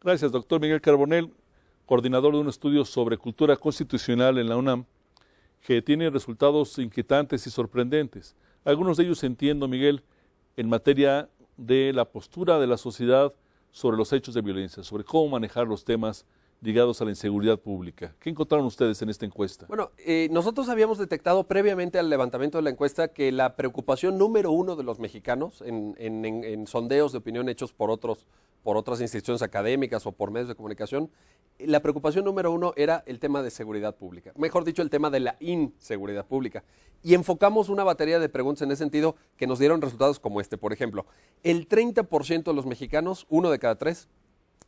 Gracias, doctor Miguel Carbonell, coordinador de un estudio sobre cultura constitucional en la UNAM, que tiene resultados inquietantes y sorprendentes. Algunos de ellos entiendo, Miguel, en materia de la postura de la sociedad sobre los hechos de violencia, sobre cómo manejar los temas ligados a la inseguridad pública. ¿Qué encontraron ustedes en esta encuesta? Bueno, nosotros habíamos detectado previamente al levantamiento de la encuesta que la preocupación número uno de los mexicanos en sondeos de opinión hechos por otras instituciones académicas o por medios de comunicación, la preocupación número uno era el tema de seguridad pública, mejor dicho, el tema de la inseguridad pública. Y enfocamos una batería de preguntas en ese sentido que nos dieron resultados como este. Por ejemplo, el 30% de los mexicanos, 1 de cada 3,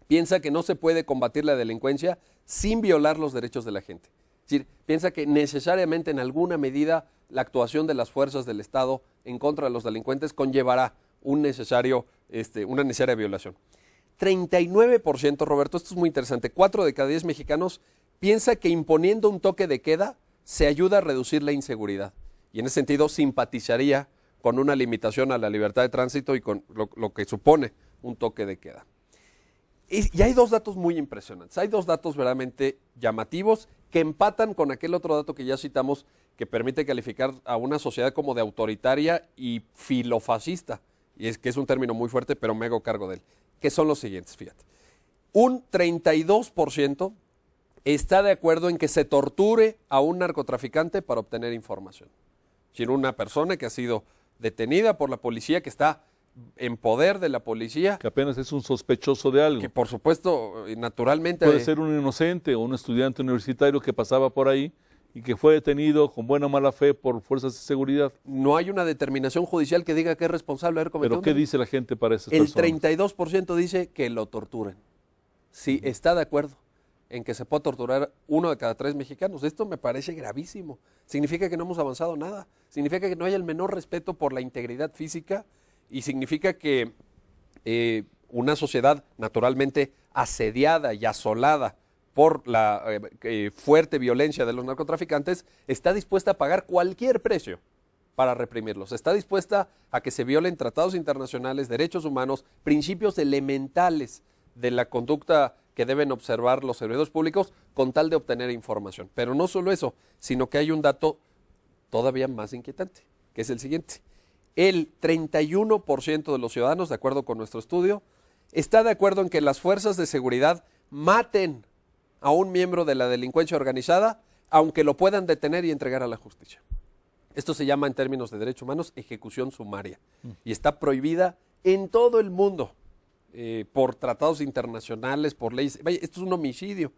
piensa que no se puede combatir la delincuencia sin violar los derechos de la gente. Es decir, piensa que necesariamente en alguna medida la actuación de las fuerzas del Estado en contra de los delincuentes conllevará una necesaria violación. 39%, Roberto, esto es muy interesante, 4 de cada 10 mexicanos piensa que imponiendo un toque de queda se ayuda a reducir la inseguridad. Y en ese sentido simpatizaría con una limitación a la libertad de tránsito y con lo que supone un toque de queda. Y hay dos datos muy impresionantes, hay dos datos verdaderamente llamativos que empatan con aquel otro dato que ya citamos que permite calificar a una sociedad como de autoritaria y filofascista, y es que es un término muy fuerte, pero me hago cargo de él, que son los siguientes, fíjate. Un 32% está de acuerdo en que se torture a un narcotraficante para obtener información. Es decir, una persona que ha sido detenida por la policía, que está en poder de la policía. Que apenas es un sospechoso de algo. Que por supuesto, naturalmente... Puede ser un inocente o un estudiante universitario que pasaba por ahí y que fue detenido con buena o mala fe por fuerzas de seguridad. No hay una determinación judicial que diga que es responsable de haber cometido. ¿Pero qué dice la gente para esas personas? El 32% dice que lo torturen. Sí, está de acuerdo en que se puede torturar 1 de cada 3 mexicanos. Esto me parece gravísimo. Significa que no hemos avanzado nada. Significa que no hay el menor respeto por la integridad física y significa que una sociedad naturalmente asediada y asolada por la fuerte violencia de los narcotraficantes está dispuesta a pagar cualquier precio para reprimirlos. Está dispuesta a que se violen tratados internacionales, derechos humanos, principios elementales de la conducta que deben observar los servidores públicos con tal de obtener información. Pero no solo eso, sino que hay un dato todavía más inquietante, que es el siguiente. El 31% de los ciudadanos, de acuerdo con nuestro estudio, está de acuerdo en que las fuerzas de seguridad maten a un miembro de la delincuencia organizada, aunque lo puedan detener y entregar a la justicia. Esto se llama, en términos de derechos humanos, ejecución sumaria. Y está prohibida en todo el mundo, por tratados internacionales, por leyes. Vaya, esto es un homicidio.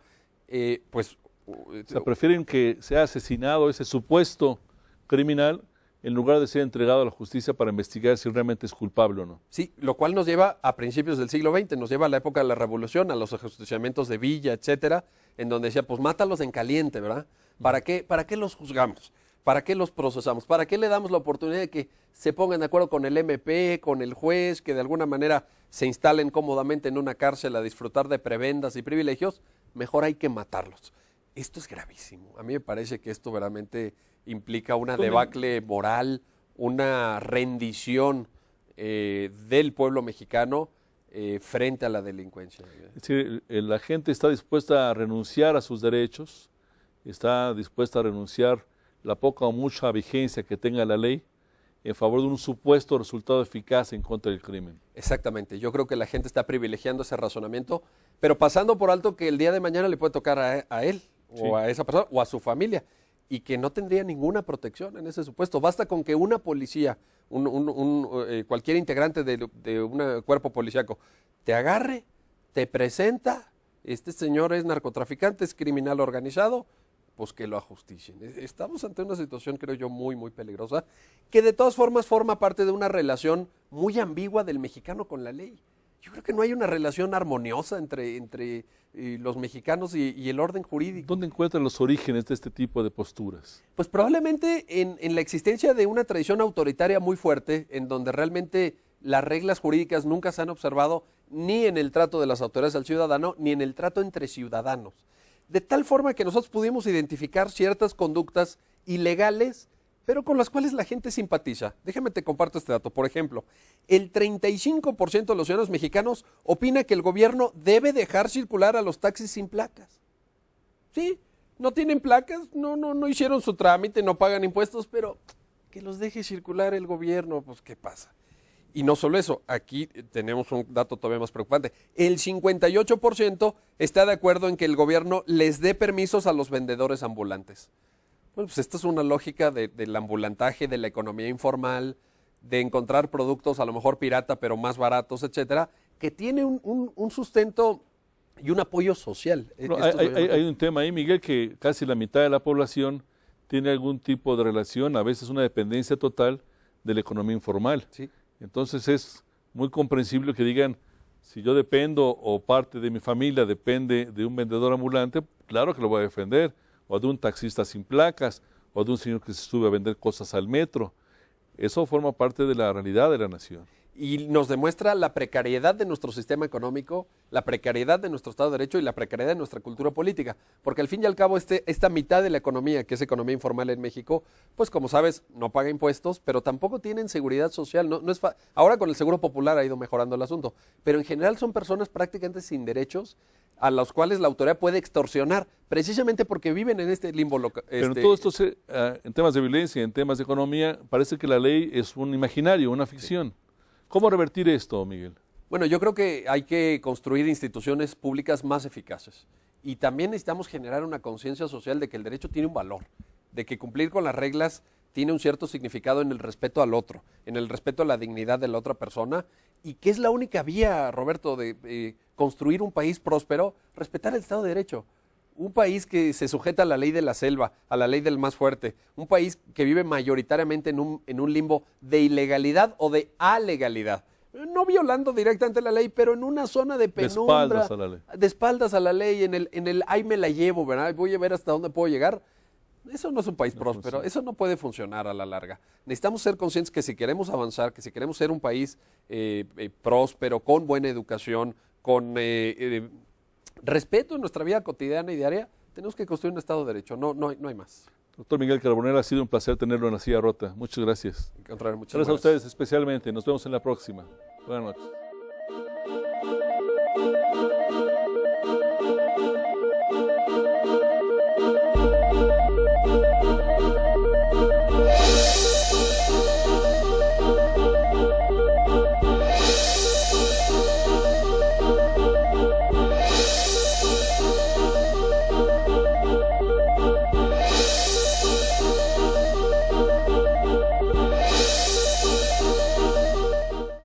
O sea, prefieren que sea asesinado ese supuesto criminal en lugar de ser entregado a la justicia para investigar si realmente es culpable o no. Sí, lo cual nos lleva a principios del siglo XX, nos lleva a la época de la Revolución, a los ajusticiamientos de Villa, etcétera, en donde decía, pues mátalos en caliente, ¿verdad? ¿Para qué los juzgamos? ¿Para qué los procesamos? ¿Para qué le damos la oportunidad de que se pongan de acuerdo con el MP, con el juez, que de alguna manera se instalen cómodamente en una cárcel a disfrutar de prebendas y privilegios? Mejor hay que matarlos. Esto es gravísimo. A mí me parece que esto verdaderamente implica una debacle moral, una rendición del pueblo mexicano frente a la delincuencia. Es decir, la gente está dispuesta a renunciar a sus derechos, está dispuesta a renunciar la poca o mucha vigencia que tenga la ley en favor de un supuesto resultado eficaz en contra del crimen. Exactamente, yo creo que la gente está privilegiando ese razonamiento, pero pasando por alto que el día de mañana le puede tocar a él, sí, o a esa persona, o a su familia, y que no tendría ninguna protección en ese supuesto. Basta con que una policía, cualquier integrante de un cuerpo policíaco, te agarre, te presenta, este señor es narcotraficante, es criminal organizado, pues que lo ajusticien. Estamos ante una situación, creo yo, muy, muy peligrosa, que de todas formas forma parte de una relación muy ambigua del mexicano con la ley. Yo creo que no hay una relación armoniosa entre los mexicanos y el orden jurídico. ¿Dónde encuentran los orígenes de este tipo de posturas? Pues probablemente en la existencia de una tradición autoritaria muy fuerte, en donde realmente las reglas jurídicas nunca se han observado ni en el trato de las autoridades al ciudadano, ni en el trato entre ciudadanos. De tal forma que nosotros pudimos identificar ciertas conductas ilegales pero con las cuales la gente simpatiza. Déjame te comparto este dato. Por ejemplo, el 35% de los ciudadanos mexicanos opina que el gobierno debe dejar circular a los taxis sin placas. Sí, no tienen placas, no hicieron su trámite, no pagan impuestos, pero que los deje circular el gobierno, pues ¿qué pasa? Y no solo eso, aquí tenemos un dato todavía más preocupante. El 58% está de acuerdo en que el gobierno les dé permisos a los vendedores ambulantes. Bueno, pues esta es una lógica del ambulantaje, de la economía informal, de encontrar productos a lo mejor pirata, pero más baratos, etcétera, que tiene un sustento y un apoyo social. Bueno, hay un tema ahí, Miguel, que casi la mitad de la población tiene algún tipo de relación, a veces una dependencia total de la economía informal. Sí. Entonces es muy comprensible que digan, si yo dependo o parte de mi familia depende de un vendedor ambulante, claro que lo voy a defender, o de un taxista sin placas, o de un señor que se sube a vender cosas al metro. Eso forma parte de la realidad de la nación. Y nos demuestra la precariedad de nuestro sistema económico, la precariedad de nuestro Estado de Derecho y la precariedad de nuestra cultura política. Porque al fin y al cabo esta mitad de la economía, que es economía informal en México, pues como sabes, no paga impuestos, pero tampoco tienen seguridad social. Ahora con el Seguro Popular ha ido mejorando el asunto, pero en general son personas prácticamente sin derechos a los cuales la autoridad puede extorsionar, precisamente porque viven en este limbo local. Pero en todo esto, en temas de violencia, en temas de economía, parece que la ley es un imaginario, una ficción. Sí. ¿Cómo revertir esto, Miguel? Bueno, yo creo que hay que construir instituciones públicas más eficaces. Y también necesitamos generar una conciencia social de que el derecho tiene un valor, de que cumplir con las reglas tiene un cierto significado en el respeto al otro, en el respeto a la dignidad de la otra persona, y que es la única vía, Roberto, de construir un país próspero, respetar el Estado de Derecho. Un país que se sujeta a la ley de la selva, a la ley del más fuerte, un país que vive mayoritariamente en un limbo de ilegalidad o de alegalidad. No violando directamente la ley, pero en una zona de penumbra. De espaldas a la ley. De espaldas a la ley, en el ahí me la llevo, ¿verdad? Voy a ver hasta dónde puedo llegar. Eso no es un país próspero, eso no puede funcionar a la larga. Necesitamos ser conscientes que si queremos avanzar, que si queremos ser un país próspero, con buena educación, con respeto en nuestra vida cotidiana y diaria, tenemos que construir un Estado de Derecho, no hay más. Doctor Miguel Carbonell, ha sido un placer tenerlo en La Silla Rota. Muchas gracias. Muchas gracias a ustedes especialmente. Nos vemos en la próxima. Buenas noches.